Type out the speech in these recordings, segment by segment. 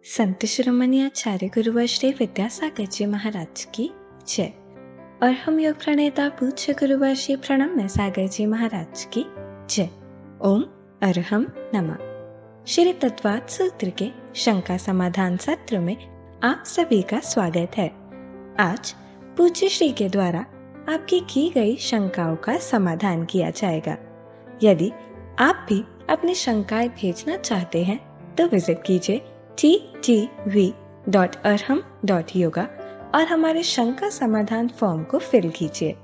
संत शिरोमणि आचार्य गुरुवर श्री विद्यासागर जी महाराज की जय। और हम योग प्रणेता पूज्य गुरुवर श्री प्रणम्य सागर जी महाराज की जय। ओम अरहम नमः। श्री तत्वात् सूत्र के शंका समाधान सत्र में आप सभी का स्वागत है। आज पूज्य श्री के द्वारा आपकी की गई शंकाओं का समाधान किया जाएगा। यदि आप भी अपनी शंकाएं भेजना चाहते हैं तो विजिट कीजिए ttv.arham.yoga और हमारे शंका समाधान फॉर्म को फिल कीजिए।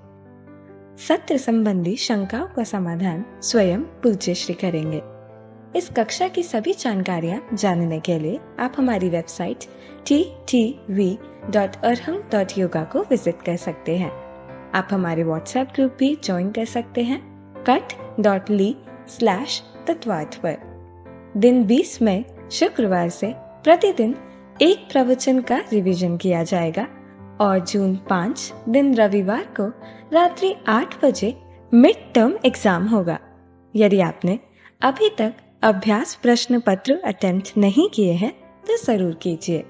सत्र संबंधी शंकाओं का समाधान स्वयं पूज्य श्री करेंगे। इस कक्षा की सभी जानकारियां जानने के लिए आप हमारी वेबसाइट ttv.arham.yoga को विजिट कर सकते हैं। आप हमारे व्हाट्सएप ग्रुप भी ज्वाइन कर सकते हैं cut.ly/तत्वात् पर। दिन 20 मई शुक्रवार से प्रतिदिन एक प्रवचन का रिवीजन किया जाएगा और जून 5 दिन रविवार को रात्रि 8 बजे मिड टर्म एग्जाम होगा। यदि आपने अभी तक अभ्यास प्रश्न पत्र अटेम्प्ट नहीं किए हैं तो जरूर कीजिए।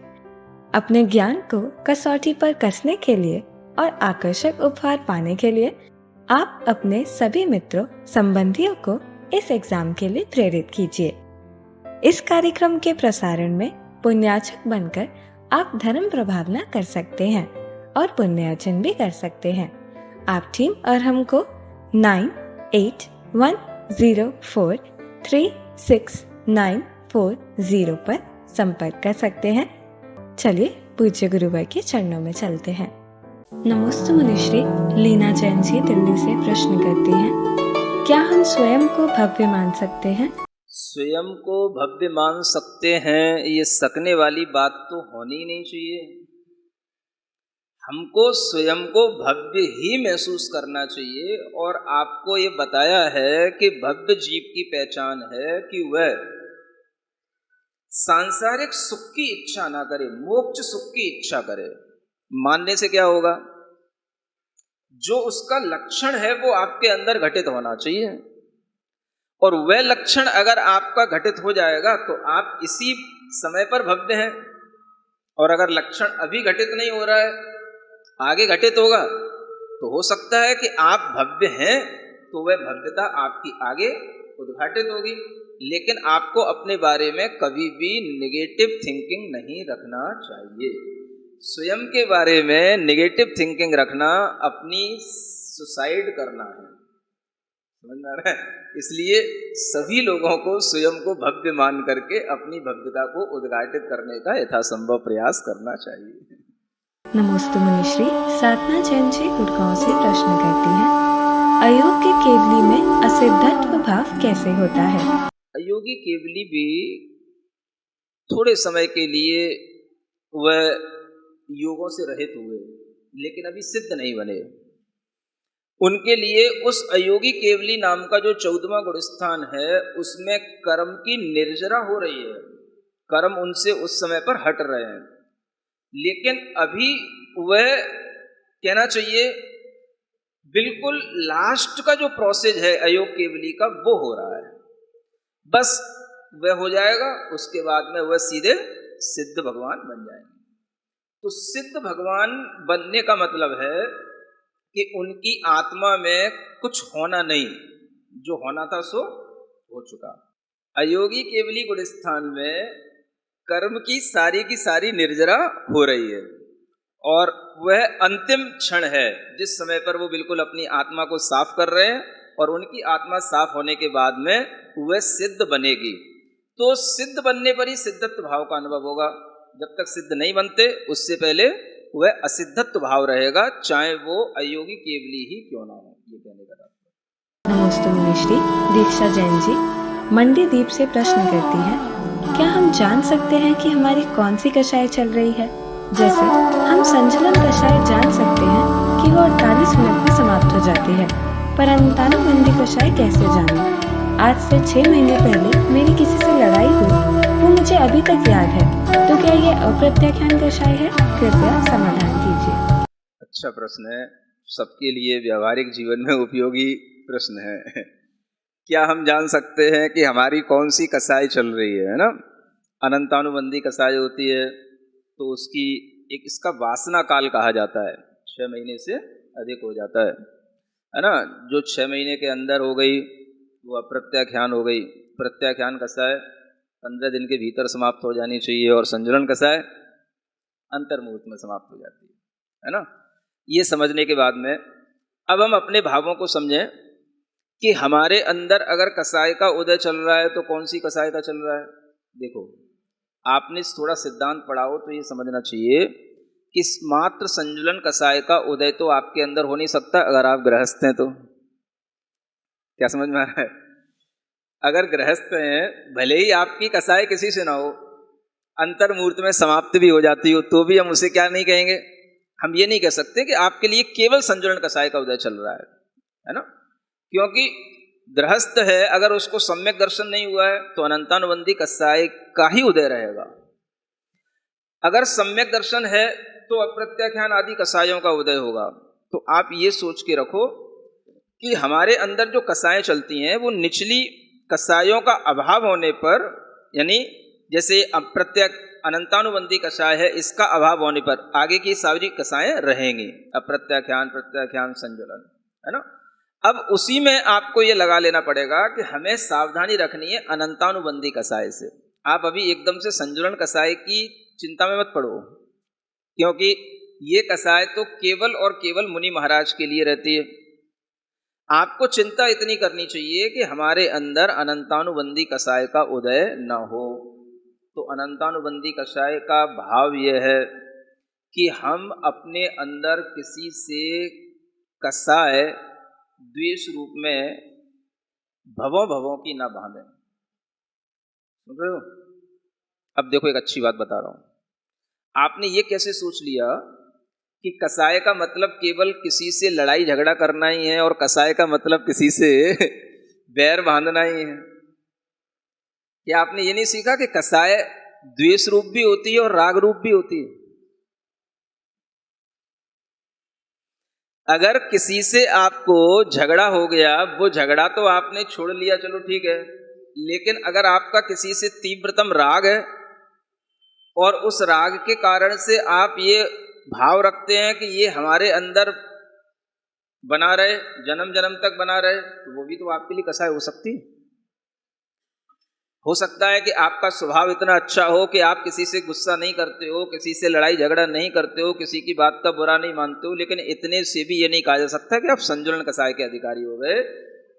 अपने ज्ञान को कसौटी पर कसने के लिए और आकर्षक उपहार पाने के लिए आप अपने सभी मित्रों संबंधियों को इस एग्जाम के लिए प्रेरित कीजिए। इस कार्यक्रम के प्रसारण में पुण्यार्चक बनकर आप धर्म प्रभावना कर सकते हैं और पुण्य अर्जन भी कर सकते हैं। आप टीम अरहम को 9810436940 पर संपर्क कर सकते हैं। चलिए पूज्य गुरुवर के चरणों में चलते हैं। नमोस्तु मुनिश्री लीना जैन जी दिल्ली से प्रश्न करती हैं, क्या हम स्वयं को भव्य मान सकते हैं? स्वयं को भव्य मान सकते हैं, ये सकने वाली बात तो होनी ही नहीं चाहिए। हमको स्वयं को भव्य ही महसूस करना चाहिए। और आपको ये बताया है कि भव्य जीव की पहचान है कि वह सांसारिक सुख की इच्छा ना करे, मोक्ष सुख की इच्छा करे। मानने से क्या होगा? जो उसका लक्षण है वो आपके अंदर घटित होना चाहिए। और वह लक्षण अगर आपका घटित हो जाएगा तो आप इसी समय पर भव्य हैं। और अगर लक्षण अभी घटित नहीं हो रहा है, आगे घटित होगा, तो हो सकता है कि आप भव्य हैं तो वह भव्यता आपकी आगे उद्घाटित होगी। लेकिन आपको अपने बारे में कभी भी नेगेटिव थिंकिंग नहीं रखना चाहिए। स्वयं के बारे में नेगेटिव थिंकिंग रखना अपनी सुसाइड करना है। समझ में आ रहा है? इसलिए सभी लोगों को स्वयं को भव्य मान करके अपनी भव्यता को उद्घाटित करने का यथासंभव प्रयास करना चाहिए। नमोस्तु मुनिश्री साधना जैन जी गुड़गांव से प्रश्न करती हैं, अयोग्य केवली में असिद्धत्व भाव कैसे होता है? अयोगी केवली भी थोड़े समय के लिए वह योगों से रहित हुए लेकिन अभी सिद्ध नहीं बने। उनके लिए उस अयोगी केवली नाम का जो 14वां गुण स्थान है उसमें कर्म की निर्जरा हो रही है। कर्म उनसे उस समय पर हट रहे हैं। लेकिन अभी वह कहना चाहिए बिल्कुल लास्ट का जो प्रोसेस है अयोग केवली का वो हो रहा है। बस वह हो जाएगा, उसके बाद में वह सीधे सिद्ध भगवान बन जाएंगे। तो सिद्ध भगवान बनने का मतलब है कि उनकी आत्मा में कुछ होना नहीं, जो होना था सो हो चुका। अयोगी केवली गुण स्थान में कर्म की सारी निर्जरा हो रही है और वह अंतिम क्षण है जिस समय पर वो बिल्कुल अपनी आत्मा को साफ कर रहे हैं। और उनकी आत्मा साफ होने के बाद में वह सिद्ध बनेगी। तो सिद्ध बनने पर ही सिद्धत्व भाव का अनुभव होगा। जब तक सिद्ध नहीं बनते उससे पहले वह असिद्धत्व भाव रहेगा, चाहे वो अयोगी केवली ही क्यों ना हो। ये कहने का तात्पर्य। नमोस्तु मुनिश्री दीक्षा जैन जी मंडी द्वीप से प्रश्न करती है, क्या हम जान सकते हैं कि हमारी कौन सी कषाय चल रही है? जैसे हम संचलन कषाय जान सकते हैं कि वो 48 मिनट में समाप्त हो जाती है, पर अंतानुबंधी कषाय कैसे जाने? आज से 6 महीने पहले मेरी किसी से लड़ाई हुई, वो मुझे अभी तक याद है। तो क्या ये अप्रत्याख्यान कषाय है? कृपया समाधान कीजिए। अच्छा प्रश्न है, सबके लिए व्यावहारिक जीवन में उपयोगी प्रश्न है। क्या हम जान सकते हैं कि हमारी कौन सी कषाय चल रही है ना? अनंतानुबंधी कसाय होती है तो उसकी एक इसका वासना काल कहा जाता है, 6 महीने से अधिक हो जाता है ना। जो 6 महीने के अंदर हो गई वो अप्रत्याख्यान हो गई। प्रत्याख्यान कसाय 15 दिन के भीतर समाप्त हो जानी चाहिए और संजुलन कसाय अंतर्मुहूर्त में समाप्त हो जाती है ना। ये समझने के बाद में अब हम अपने भावों को समझें कि हमारे अंदर अगर कसाय का उदय चल रहा है तो कौन सी कसाय का चल रहा है। देखो, आपने थोड़ा सिद्धांत पढ़ा हो तो ये समझना चाहिए कि मात्र संजुलन कसाय का उदय तो आपके अंदर हो नहीं सकता अगर आप गृहस्थ हैं तो। क्या समझ में आ रहा है? अगर गृहस्थ हैं, भले ही आपकी कसाय किसी से ना हो, अंतर्मुहूर्त में समाप्त भी हो जाती हो, तो भी हम उसे क्या नहीं कहेंगे, हम ये नहीं कह सकते कि आपके लिए केवल संजुलन कसाय का उदय चल रहा है ना। क्योंकि गृहस्थ है, अगर उसको सम्यक दर्शन नहीं हुआ है तो अनंतानुबंधी कसाय का ही उदय रहेगा। अगर सम्यक दर्शन है तो अप्रत्याख्यान आदि कसायों का उदय होगा। तो आप ये सोच के रखो कि हमारे अंदर जो कसाएं चलती हैं वो निचली कसायों का अभाव होने पर, यानी जैसे अनंतानुबंधी कसाय है, इसका अभाव होने पर आगे की सारी कसाएं रहेंगी, अप्रत्याख्यान, प्रत्याख्यान, संजुलन, है ना। अब उसी में आपको ये लगा लेना पड़ेगा कि हमें सावधानी रखनी है अनंतानुबंधी कसाय से। आप अभी एकदम से संजुलन कसाय की चिंता में मत पड़ो, क्योंकि ये कसाय तो केवल और केवल मुनि महाराज के लिए रहती है। आपको चिंता इतनी करनी चाहिए कि हमारे अंदर अनंतानुबंधी कसाय का उदय न हो। तो अनंतानुबंधी कसाय का भाव यह है कि हम अपने अंदर किसी से कसाय द्वेष रूप में भवों भवों की ना बांधें। सुन रहे हो? अब देखो, एक अच्छी बात बता रहा हूं। आपने ये कैसे सोच लिया कि कसाय का मतलब केवल किसी से लड़ाई झगड़ा करना ही है और कसाय का मतलब किसी से बैर बांधना ही है? क्या आपने ये नहीं सीखा कि कसाय द्वेष रूप भी होती है और राग रूप भी होती है? अगर किसी से आपको झगड़ा हो गया, वो झगड़ा तो आपने छोड़ लिया, चलो ठीक है, लेकिन अगर आपका किसी से तीव्रतम राग है और उस राग के कारण से आप ये भाव रखते हैं कि ये हमारे अंदर बना रहे, जन्म जन्म तक बना रहे, तो वो भी तो आपके लिए कसाय हो सकती है। हो सकता है कि आपका स्वभाव इतना अच्छा हो कि आप किसी से गुस्सा नहीं करते हो, किसी से लड़ाई झगड़ा नहीं करते हो, किसी की बात का बुरा नहीं मानते हो, लेकिन इतने से भी ये नहीं कहा जा सकता कि आप संजुलन कसाय के अधिकारी हो गए।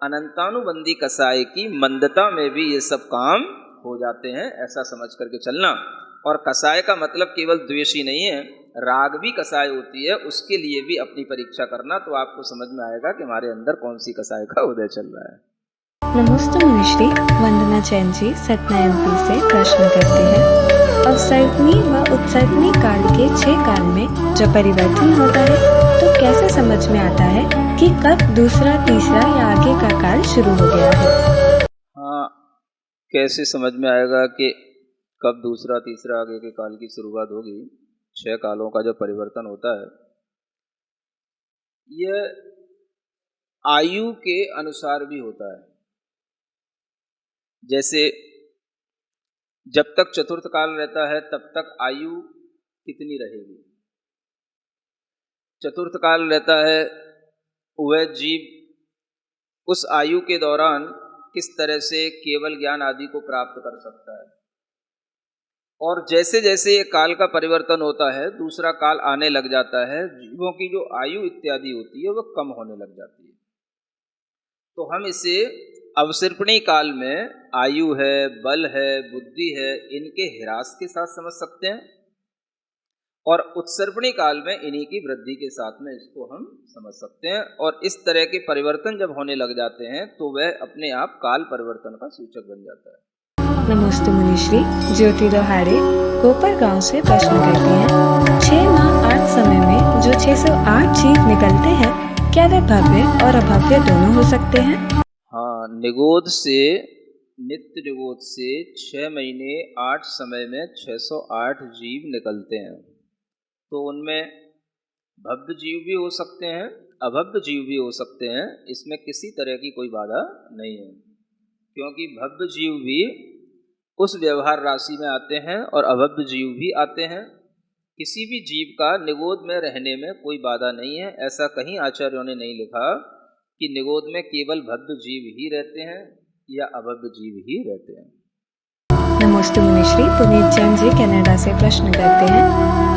अनंतानुबंधी कसाय की मंदता में भी ये सब काम हो जाते हैं, ऐसा समझ करके चलना। और कसाय का मतलब केवल द्वेष ही नहीं है, राग भी कसाय होती है, उसके लिए भी अपनी परीक्षा करना, तो आपको समझ में आएगा कि हमारे अंदर कौन सी कसाय का उदय चल रहा है। नमस्ते मुनिश्री, वंदना जैन जी सतना एमपी से प्रश्न करते हैं। अवसर्पणी व उत्सर्पणी काल के 6 काल में जो परिवर्तन होता है तो कैसे समझ में आता है कि कब दूसरा, तीसरा या आगे का काल शुरू हो गया है? हाँ, कैसे समझ में आएगा कि कब दूसरा, तीसरा, आगे के काल की शुरुआत होगी? 6 कालों का जो परिवर्तन होता है यह आयु के अनुसार भी होता है। जैसे जब तक चतुर्थ काल रहता है तब तक आयु कितनी रहेगी? चतुर्थ काल रहता है, वह जीव उस आयु के दौरान किस तरह से केवल ज्ञान आदि को प्राप्त कर सकता है। और जैसे जैसे ये काल का परिवर्तन होता है, दूसरा काल आने लग जाता है, जीवों की जो आयु इत्यादि होती है वह कम होने लग जाती है। तो हम इसे अवसर्पणी काल में आयु है, बल है, बुद्धि है, इनके ह्रास के साथ समझ सकते हैं, और उत्सर्पणी काल में इन्हीं की वृद्धि के साथ में इसको हम समझ सकते हैं। और इस तरह के परिवर्तन जब होने लग जाते हैं तो वह अपने आप काल परिवर्तन का सूचक बन जाता है। नमस्ते मुनिश्री, ज्योति दोहारे कोपर गांव से प्रश्न करती हैं। 6 माह 8 समय में जो 608 जीव निकलते हैं, क्या वे भव्य और अभव्य दोनों हो सकते हैं? हाँ, निगोद से, नित्य निगोद से 6 महीने 8 समय में 608 जीव निकलते हैं। तो उनमें भव्य जीव भी हो सकते हैं, अभव्य जीव भी हो सकते हैं, इसमें किसी तरह की कोई बाधा नहीं है। क्योंकि भव्य जीव भी उस व्यवहार राशि में आते हैं और अभव्य जीव भी आते हैं। किसी भी जीव का निगोद में रहने में कोई बाधा नहीं है। ऐसा कहीं आचार्यों ने नहीं लिखा कि निगोद में केवल भव्य जीव ही रहते हैं या अभव्य जीव ही रहते हैं। नमस्ते मुनिश्री, पुनीत जैन जी कनाडा से प्रश्न करते हैं,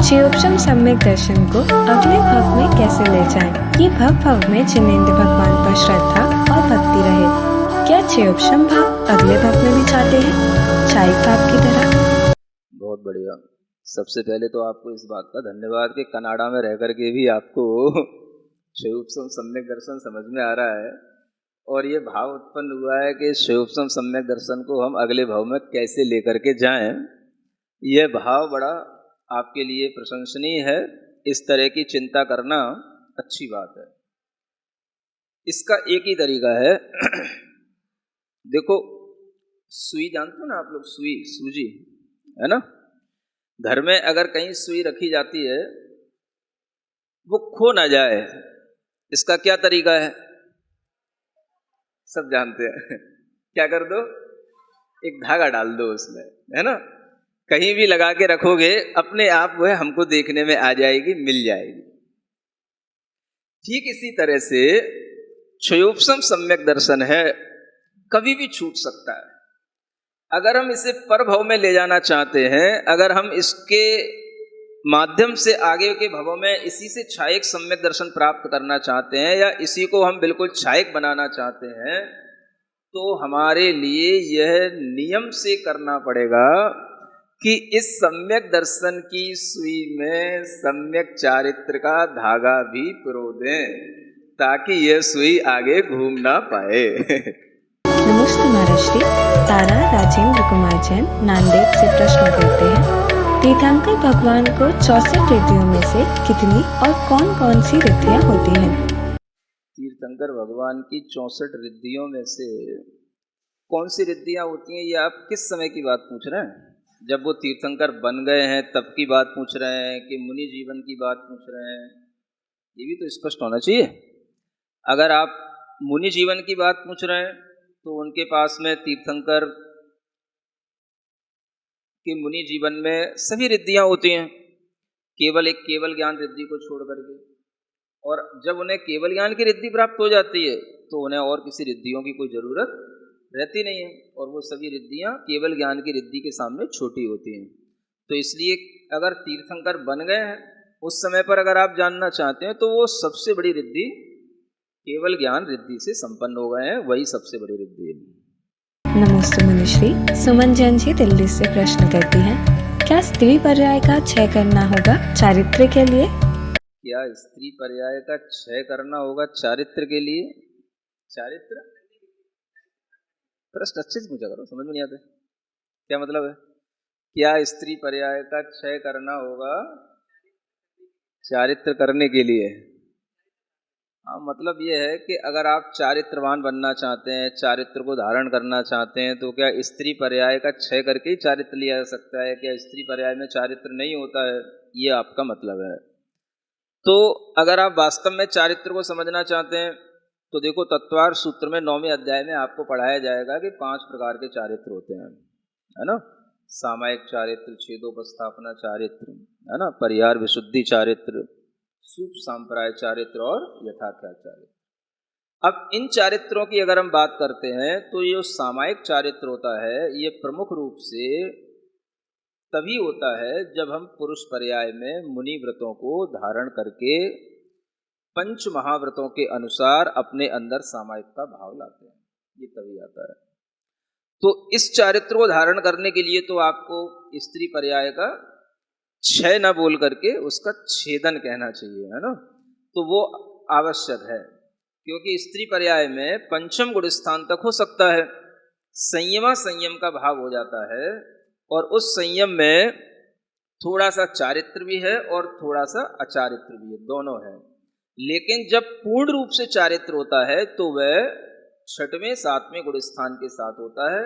क्षयोपम सम्यक दर्शन को अगले भाव में कैसे ले जाएं? ये भाव में जिनेंद्र भगवान पर श्रद्धा और भक्ति रहे। क्या क्षयोपम भाव अगले भाव में भी चाहते हैं, क्षयिक भाव की तरह? बहुत बढ़िया। सबसे पहले तो आपको इस बात का धन्यवाद कि कनाडा में रह करके भी आपको क्षयोपम सम्यक दर्शन समझ में आ रहा है और ये भाव उत्पन्न हुआ है कि क्षयोपम सम्यक दर्शन को हम अगले भाव में कैसे लेकर के जाएं। यह भाव बड़ा आपके लिए प्रशंसनीय है। इस तरह की चिंता करना अच्छी बात है। इसका एक ही तरीका है देखो, सुई जानते हो ना आप लोग, सुई, सूजी है ना। घर में अगर कहीं सुई रखी जाती है वो खो ना जाए, इसका क्या तरीका है? सब जानते हैं। क्या कर दो, एक धागा डाल दो उसमें, है ना। कहीं भी लगा के रखोगे अपने आप वह हमको देखने में आ जाएगी, मिल जाएगी। ठीक इसी तरह से क्षयोपम सम्यक दर्शन है, कभी भी छूट सकता है। अगर हम इसे परभव में ले जाना चाहते हैं, अगर हम इसके माध्यम से आगे के भवों में इसी से क्षयिक सम्यक दर्शन प्राप्त करना चाहते हैं या इसी को हम बिल्कुल क्षयिक बनाना चाहते हैं, तो हमारे लिए यह नियम से करना पड़ेगा कि इस सम्यक दर्शन की सुई में सम्यक चारित्र का धागा भी पिरो दें ताकि यह सुई आगे घूम ना पाए। नमस्ते महाराष्ट्री, तारा राजेंद्र कुमार जैन नांदेड़ से प्रश्न करते हैं, तीर्थंकर भगवान को 64 रिद्धियों में से कितनी और कौन कौन सी रिद्धियां होती हैं? तीर्थंकर भगवान की 64 रिद्धियों में से कौन सी रिद्धियां होती हैं, ये आप किस समय की बात पूछ रहे हैं? जब वो तीर्थंकर बन गए हैं तब की बात पूछ रहे हैं कि मुनि जीवन की बात पूछ रहे हैं? ये भी तो स्पष्ट होना चाहिए। अगर आप मुनि जीवन की बात पूछ रहे हैं तो उनके पास में तीर्थंकर के मुनि जीवन में सभी रिद्धियां होती हैं, केवल एक केवल ज्ञान रिद्धि को छोड़ करके। और जब उन्हें केवल ज्ञान की रिद्धि प्राप्त हो जाती है तो उन्हें और किसी रिद्धियों की कोई जरूरत रहती नहीं है और वो सभी रिद्धियां केवल ज्ञान की रिद्धि के सामने छोटी होती हैं। तो इसलिए अगर तीर्थंकर बन गए हैं उस समय पर अगर आप जानना चाहते हैं तो वो सबसे बड़ी रिद्धि केवल ज्ञान रिद्धि से संपन्न हो गए हैं, वही सबसे बड़ी रिद्धि है। नमस्ते मुनिश्री, सुमन जैन जी दिल्ली से प्रश्न करती हैं, क्या स्त्री पर्याय का क्षय करना होगा चारित्र के लिए? क्या स्त्री पर्याय का क्षय करना होगा चारित्र के लिए? चारित्र प्रश्न अच्छे से पूछा करो, समझ में नहीं आता क्या मतलब है। क्या स्त्री पर्याय का क्षय करना होगा चारित्र करने के लिए? हाँ, मतलब ये है कि अगर आप चारित्रवान बनना चाहते हैं, चारित्र को धारण करना चाहते हैं, तो क्या स्त्री पर्याय का क्षय करके ही चारित्र लिया जा सकता है? क्या स्त्री पर्याय में चारित्र नहीं होता है, ये आपका मतलब है? तो अगर आप वास्तव में चारित्र को समझना चाहते हैं तो देखो, तत्वार सूत्र में 9वें अध्याय में आपको पढ़ाया जाएगा कि 5 प्रकार के चारित्र होते हैं, है ना। सामायिक चारित्र, छेदोपस्थापना चारित्र, है ना, परिहार विशुद्धि चारित्र, सूक्ष्म सांप्राय चारित्र और यथाख्यात चारित्र। अब इन चारित्रों की अगर हम बात करते हैं तो ये सामायिक चारित्र होता है, ये प्रमुख रूप से तभी होता है जब हम पुरुष पर्याय में मुनि व्रतों को धारण करके पंच महाव्रतों के अनुसार अपने अंदर सामायिक का भाव लाते हैं, ये तभी आता है। तो इस चारित्र को धारण करने के लिए तो आपको स्त्री पर्याय का क्षय न बोल करके उसका छेदन कहना चाहिए, है ना। तो वो आवश्यक है क्योंकि स्त्री पर्याय में पंचम गुण स्थान तक हो सकता है, संयम का भाव हो जाता है और उस संयम में थोड़ा सा चारित्र भी है और थोड़ा सा अचारित्र भी है, दोनों है। लेकिन जब पूर्ण रूप से चारित्र होता है तो वह 6वें 7वें गुण स्थान के साथ होता है,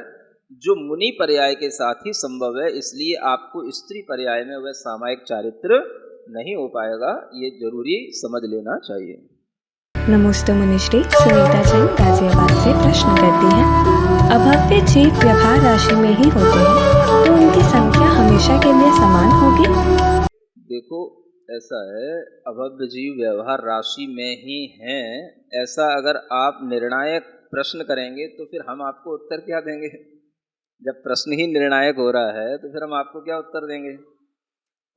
जो मुनि पर्याय के साथ ही संभव है। इसलिए आपको स्त्री पर्याय में वह सामायिक चारित्र नहीं हो पाएगा, ये जरूरी समझ लेना चाहिए। नमोस्तु मुनिश्री सुनीता जैन गाजियाबाद से प्रश्न करती हैं, अभव्य जीव व्यवहार राशि में ही होते हैं तो उनकी संख्या हमेशा के लिए समान होगी? देखो, ऐसा है, अभव्य जीव व्यवहार राशि में ही हैं, ऐसा अगर आप निर्णायक प्रश्न करेंगे तो फिर हम आपको उत्तर क्या देंगे? जब प्रश्न ही निर्णायक हो रहा है तो फिर हम आपको क्या उत्तर देंगे?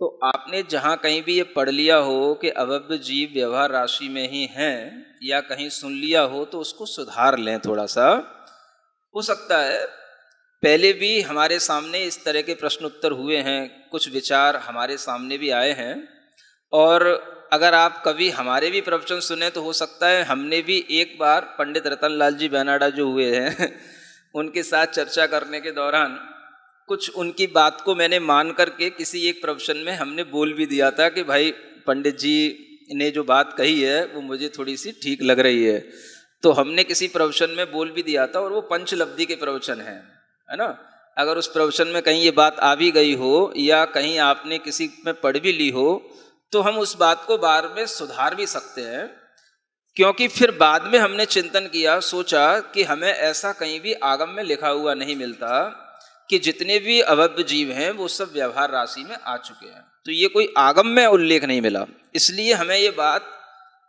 तो आपने जहाँ कहीं भी ये पढ़ लिया हो कि अभव्य जीव व्यवहार राशि में ही हैं, या कहीं सुन लिया हो तो उसको सुधार लें थोड़ा सा। हो सकता है पहले भी हमारे सामने इस तरह के प्रश्न उत्तर हुए हैं, कुछ विचार हमारे सामने भी आए हैं, और अगर आप कभी हमारे भी प्रवचन सुने तो हो सकता है हमने भी एक बार पंडित रतनलाल जी बेनाडा जो हुए हैं उनके साथ चर्चा करने के दौरान कुछ उनकी बात को मैंने मान करके किसी एक प्रवचन में हमने बोल भी दिया था कि भाई पंडित जी ने जो बात कही है वो मुझे थोड़ी सी ठीक लग रही है। तो हमने किसी प्रवचन में बोल भी दिया था, और वो पंचलब्धि के प्रवचन है ना। अगर उस प्रवचन में कहीं ये बात आ भी गई हो या कहीं आपने किसी में पढ़ भी ली हो तो हम उस बात को बाद में सुधार भी सकते हैं, क्योंकि फिर बाद में हमने चिंतन किया, सोचा कि हमें ऐसा कहीं भी आगम में लिखा हुआ नहीं मिलता कि जितने भी अभव्य जीव हैं वो सब व्यवहार राशि में आ चुके हैं। तो ये कोई आगम में उल्लेख नहीं मिला, इसलिए हमें ये बात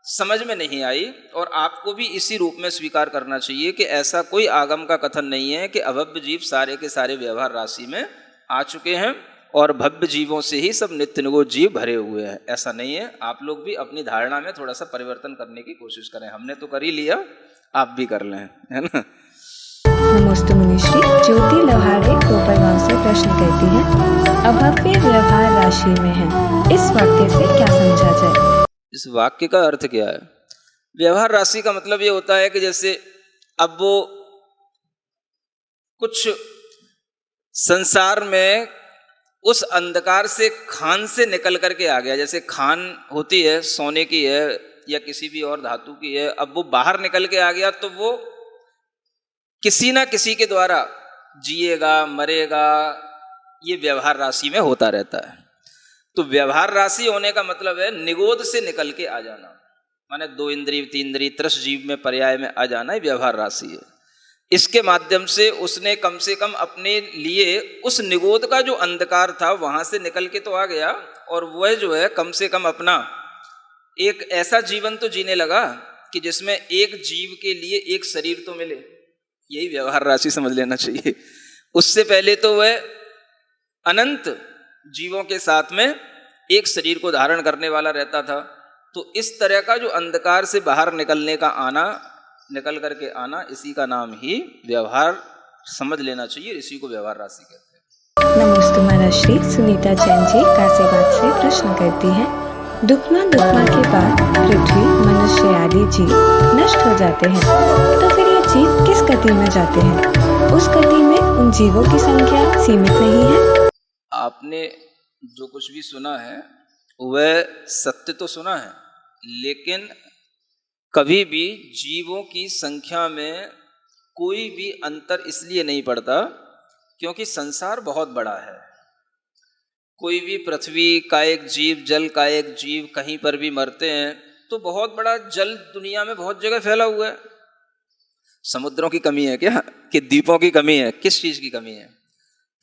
समझ में नहीं आई, और आपको भी इसी रूप में स्वीकार करना चाहिए कि ऐसा कोई आगम का कथन नहीं है कि अभव्य जीव सारे के सारे व्यवहार राशि में आ चुके हैं और भव्य जीवों से ही सब नित्य निगोद जीव भरे हुए हैं। ऐसा नहीं है। आप लोग भी अपनी धारणा में थोड़ा सा परिवर्तन करने की कोशिश करें। हमने तो कर ही लिया, आप भी कर लें, है ना। नमोस्तु मुनिश्री ज्योति लोहारे कोपरगांव से प्रश्न करती हैं, अभव्य व्यवहार राशि में है, इस वाक्य से क्या समझा जाए? इस वाक्य का अर्थ क्या है? व्यवहार राशि का मतलब ये होता है कि जैसे अब वो कुछ संसार में उस अंधकार से खान से निकल करके आ गया। जैसे खान होती है सोने की है या किसी भी और धातु की है, अब वो बाहर निकल के आ गया तो वो किसी ना किसी के द्वारा जिएगा, मरेगा, ये व्यवहार राशि में होता रहता है। तो व्यवहार राशि होने का मतलब है निगोद से निकल के आ जाना, माने 2 इंद्रिय 3 इंद्रिय त्रस जीव में पर्याय में आ जाना, व्यवहार राशि है। इसके माध्यम से उसने कम से कम अपने लिए उस निगोद का जो अंधकार था वहां से निकल के तो आ गया, और वह जो है कम से कम अपना एक ऐसा जीवन तो जीने लगा कि जिसमें एक जीव के लिए एक शरीर तो मिले। यही व्यवहार राशि समझ लेना चाहिए। उससे पहले तो वह अनंत जीवों के साथ में एक शरीर को धारण करने वाला रहता था। तो इस तरह का जो अंधकार से बाहर निकलने का आना, निकल करके आना, इसी का नाम ही व्यवहार समझ लेना चाहिए। इसी को व्यवहार राशि कहते हैं। नमोस्तु महाराष्ट्री सुनीता जैन जी गाजियाबाद से प्रश्न करती हैं, दुखमा के बाद पृथ्वी, मनुष्य आदि जीव नष्ट हो जाते हैं तो फिर ये जीव किस गति में जाते हैं? उस गति में उन जीवों की संख्या सीमित नहीं है? आपने जो कुछ भी सुना है वह सत्य तो सुना है, लेकिन कभी भी जीवों की संख्या में कोई भी अंतर इसलिए नहीं पड़ता क्योंकि संसार बहुत बड़ा है। कोई भी पृथ्वी का एक जीव, जल का एक जीव कहीं पर भी मरते हैं तो बहुत बड़ा जल दुनिया में बहुत जगह फैला हुआ है। समुद्रों की कमी है क्या? कि द्वीपों की कमी है? किस चीज की कमी है?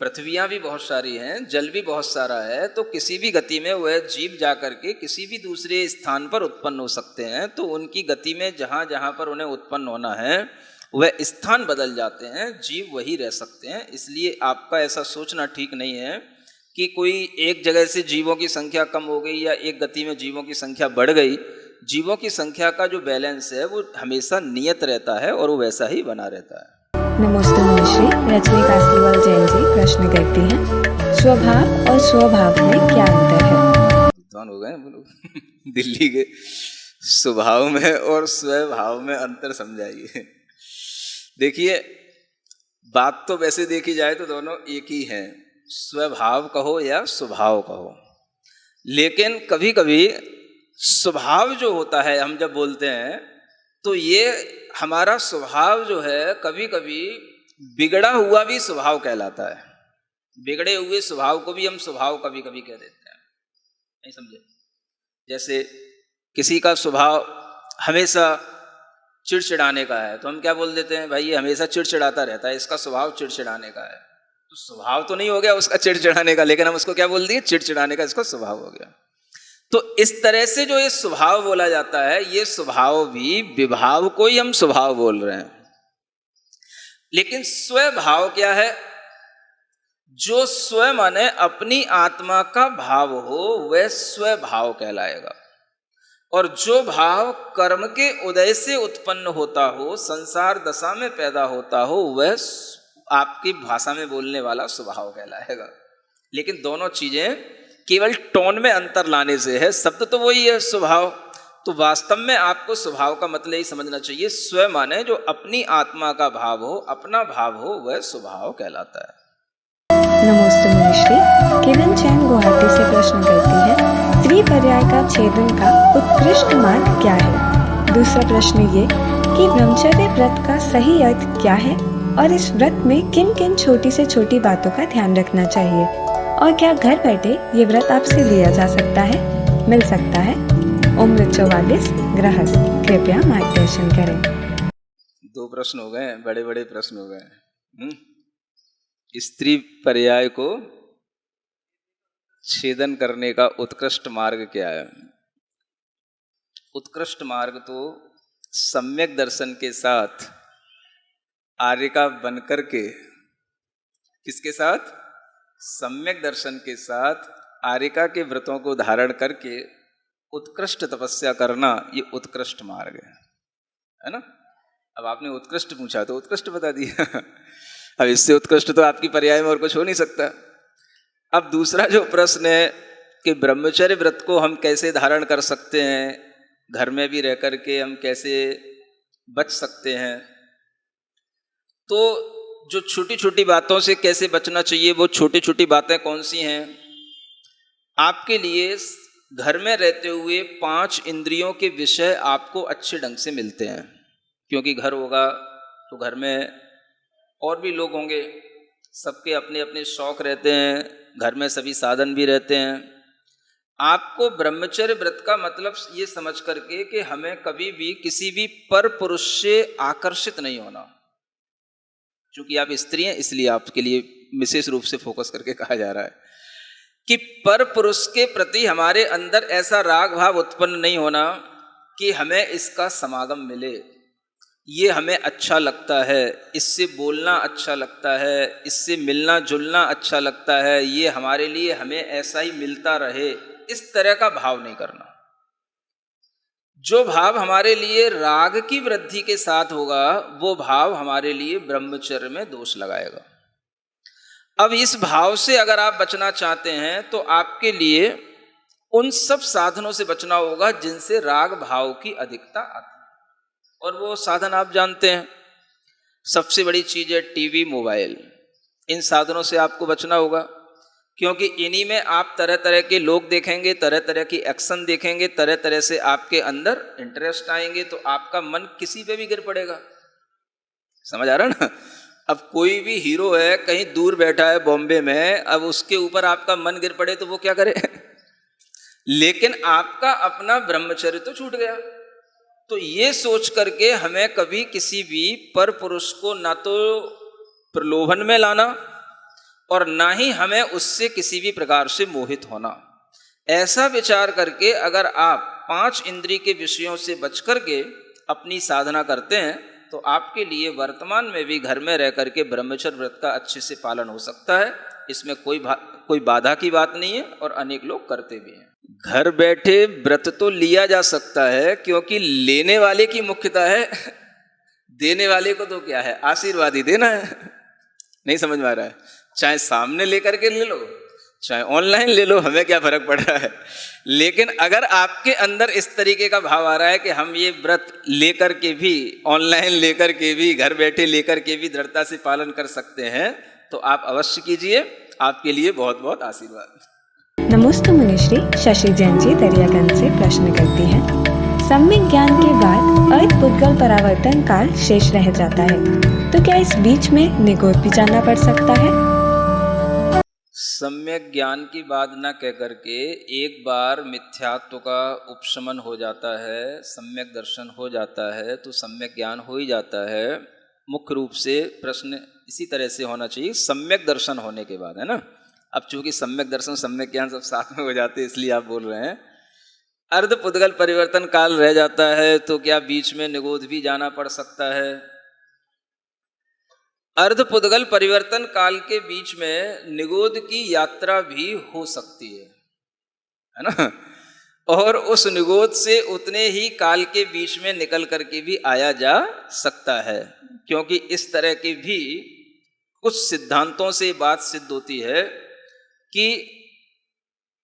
पृथ्वियां भी बहुत सारी हैं, जल भी बहुत सारा है, तो किसी भी गति में वह जीव जाकर के किसी भी दूसरे स्थान पर उत्पन्न हो सकते हैं। तो उनकी गति में जहाँ जहाँ पर उन्हें उत्पन्न होना है वह स्थान बदल जाते हैं, जीव वही रह सकते हैं। इसलिए आपका ऐसा सोचना ठीक नहीं है कि कोई एक जगह से जीवों की संख्या कम हो गई या एक गति में जीवों की संख्या बढ़ गई। जीवों की संख्या का जो बैलेंस है वो हमेशा नियत रहता है और वो वैसा ही बना रहता है। नमस्ते मुनिश्री रजनी कासलीवाल जैन जी प्रश्न करती हैं, स्वभाव और स्वभाव में क्या अंतर है? विद्वान हो गए दिल्ली के। स्वभाव में और स्वभाव में अंतर समझाइए। देखिए, बात तो वैसे देखी जाए तो दोनों एक ही हैं, स्वभाव कहो या स्वभाव कहो, लेकिन कभी कभी स्वभाव जो होता है, हम जब बोलते हैं तो ये हमारा स्वभाव जो है कभी कभी बिगड़ा हुआ भी स्वभाव कहलाता है। बिगड़े हुए स्वभाव को भी हम स्वभाव कभी कभी कह देते हैं, नहीं समझे? जैसे किसी का स्वभाव हमेशा चिड़चिड़ाने का है, तो हम क्या बोल देते हैं, भाई ये हमेशा चिड़चिड़ाता रहता है, इसका स्वभाव चिड़चिड़ाने का है। तो स्वभाव तो नहीं हो गया उसका चिड़चिड़ाने का, लेकिन हम उसको क्या बोल दिए, चिड़चिड़ाने का इसका स्वभाव हो गया। तो इस तरह से जो ये स्वभाव बोला जाता है, ये स्वभाव भी विभाव को ही हम स्वभाव बोल रहे हैं। लेकिन स्वभाव क्या है? जो स्व माने अपनी आत्मा का भाव हो वह स्वभाव कहलाएगा। और जो भाव कर्म के उदय से उत्पन्न होता हो, संसार दशा में पैदा होता हो, वह आपकी भाषा में बोलने वाला स्वभाव कहलाएगा। लेकिन दोनों चीजें केवल टोन में अंतर लाने से है, शब्द तो वही है स्वभाव। तो वास्तव में आपको स्वभाव का मतलब ही समझना चाहिए, स्व माने जो अपनी आत्मा का भाव हो, अपना भाव हो, वह स्वभाव कहलाता है। नमस्ते मुनिश्री, किरण चैन गुवाहाटी से प्रश्न करती है, त्रिपर्याय का छेदन का उत्कृष्ट मार्ग क्या है? दूसरा प्रश्न ये कि ब्रह्मचर्य व्रत का सही अर्थ क्या है और इस व्रत में किन किन छोटी से छोटी बातों का ध्यान रखना चाहिए, और क्या घर बैठे ये व्रत आपसे लिया जा सकता है, मिल सकता है? उम्र 44, गृहस्थ, कृपया मार्गदर्शन करें। 2 प्रश्न हो गए, बड़े बड़े प्रश्न हो गए। स्त्री पर्याय को छेदन करने का उत्कृष्ट मार्ग क्या है? उत्कृष्ट मार्ग तो सम्यक दर्शन के साथ आर्यिका बनकर के, किसके साथ? सम्यक दर्शन के साथ आर्यिका के व्रतों को धारण करके उत्कृष्ट तपस्या करना, ये उत्कृष्ट मार्ग है ना। अब आपने उत्कृष्ट पूछा तो उत्कृष्ट बता दिया। अब इससे उत्कृष्ट तो आपकी पर्याय में और कुछ हो नहीं सकता। अब दूसरा जो प्रश्न है कि ब्रह्मचर्य व्रत को हम कैसे धारण कर सकते हैं, घर में भी रह करके हम कैसे बच सकते हैं, तो जो छोटी छोटी बातों से कैसे बचना चाहिए, वो छोटी छोटी बातें कौन सी हैं? आपके लिए घर में रहते हुए 5 इंद्रियों के विषय आपको अच्छे ढंग से मिलते हैं, क्योंकि घर होगा तो घर में और भी लोग होंगे, सबके अपने अपने शौक रहते हैं, घर में सभी साधन भी रहते हैं। आपको ब्रह्मचर्य व्रत का मतलब ये समझ करके कि हमें कभी भी किसी भी पर पुरुष से आकर्षित नहीं होना। चूंकि आप स्त्री हैं इसलिए आपके लिए विशेष रूप से फोकस करके कहा जा रहा है कि पर पुरुष के प्रति हमारे अंदर ऐसा राग भाव उत्पन्न नहीं होना कि हमें इसका समागम मिले, ये हमें अच्छा लगता है, इससे बोलना अच्छा लगता है, इससे मिलना जुलना अच्छा लगता है, ये हमारे लिए हमें ऐसा ही मिलता रहे, इस तरह का भाव नहीं करना। जो भाव हमारे लिए राग की वृद्धि के साथ होगा, वो भाव हमारे लिए ब्रह्मचर्य में दोष लगाएगा। अब इस भाव से अगर आप बचना चाहते हैं तो आपके लिए उन सब साधनों से बचना होगा जिनसे राग भाव की अधिकता आती है, और वो साधन आप जानते हैं। सबसे बड़ी चीज है टीवी, मोबाइल। इन साधनों से आपको बचना होगा, क्योंकि इन्हीं में आप तरह तरह के लोग देखेंगे, तरह तरह की एक्शन देखेंगे, तरह तरह से आपके अंदर इंटरेस्ट आएंगे, तो आपका मन किसी पे भी गिर पड़ेगा। समझ आ रहा ना? अब कोई भी हीरो है, कहीं दूर बैठा है बॉम्बे में, अब उसके ऊपर आपका मन गिर पड़े तो वो क्या करे? लेकिन आपका अपना ब्रह्मचर्य तो छूट गया। तो ये सोच करके हमें कभी किसी भी पर पुरुष को ना तो प्रलोभन में लाना और ना ही हमें उससे किसी भी प्रकार से मोहित होना। ऐसा विचार करके अगर आप 5 इंद्रिय के विषयों से बच करके अपनी साधना करते हैं तो आपके लिए वर्तमान में भी घर में रह करके ब्रह्मचर्य व्रत का अच्छे से पालन हो सकता है। इसमें कोई बाधा की बात नहीं है, और अनेक लोग करते भी हैं। घर बैठे व्रत तो लिया जा सकता है, क्योंकि लेने वाले की मुख्यता है, देने वाले को तो क्या है, आशीर्वाद ही देना है। नहीं समझ में आ रहा है? चाहे सामने लेकर के ले लो, चाहे ऑनलाइन ले लो, हमें क्या फर्क पड़ रहा है। लेकिन अगर आपके अंदर इस तरीके का भाव आ रहा है कि हम ये व्रत लेकर के भी, ऑनलाइन लेकर के भी, घर बैठे लेकर के भी दृढ़ता से पालन कर सकते हैं, तो आप अवश्य कीजिए। आपके लिए बहुत बहुत आशीर्वाद। नमस्ते मुनिश्री, शशि जैन जी दरियागंज से प्रश्न करती है, सम्यक ज्ञान के बाद अर्थ पुद्गल परावर्तन काल शेष रह जाता है, तो क्या इस बीच में निगोद भी जाना पड़ सकता है? सम्यक ज्ञान की बात न कह करके एक बार मिथ्यात्व का उपशमन हो जाता है, सम्यक दर्शन हो जाता है तो सम्यक ज्ञान हो ही जाता है। मुख्य रूप से प्रश्न इसी तरह से होना चाहिए, सम्यक दर्शन होने के बाद, है ना। अब चूंकि सम्यक दर्शन सम्यक ज्ञान सब साथ में हो जाते हैं इसलिए आप बोल रहे हैं। अर्ध पुद्गल परिवर्तन काल रह जाता है तो क्या बीच में निगोध भी जाना पड़ सकता है? अर्ध पुद्गल परिवर्तन काल के बीच में निगोध की यात्रा भी हो सकती है ना। और उस निगोध से उतने ही काल के बीच में निकल करके भी आया जा सकता है, क्योंकि इस तरह के भी कुछ सिद्धांतों से बात सिद्ध होती है कि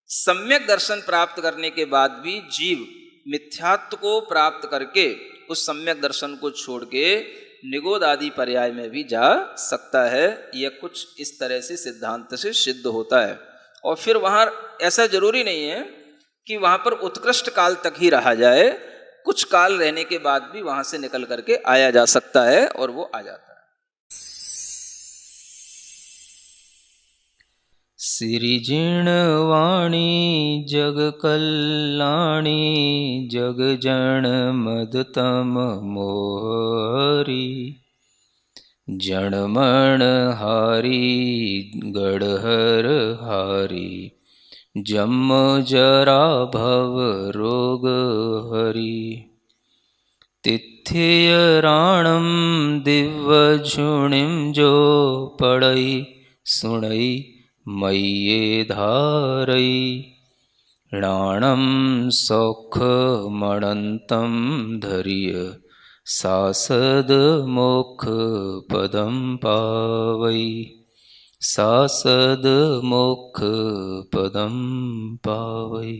सम्यक दर्शन प्राप्त करने के बाद भी जीव मिथ्यात्व को प्राप्त करके उस सम्यक दर्शन को छोड़ के निगोध आदि पर्याय में भी जा सकता है। यह कुछ इस तरह से सिद्धांत से सिद्ध होता है। और फिर वहाँ ऐसा जरूरी नहीं है कि वहाँ पर उत्कृष्ट काल तक ही रहा जाए, कुछ काल रहने के बाद भी वहाँ से निकल करके आया जा सकता है और वो आ जाता है। सिरिजिण वाणी जग कल्याणी जग जन मदतम मोहरी जणमण हारी गढ़हर हारी जम जरा भव रोग हरी तिथ्य राणम दिव्य झुणिम जो पड़ई सुणई मय्ये धारई राणम सौख मणंतम धरिय सासद मोक्ष पदम पावई सासद मोक्ष पदम पावई।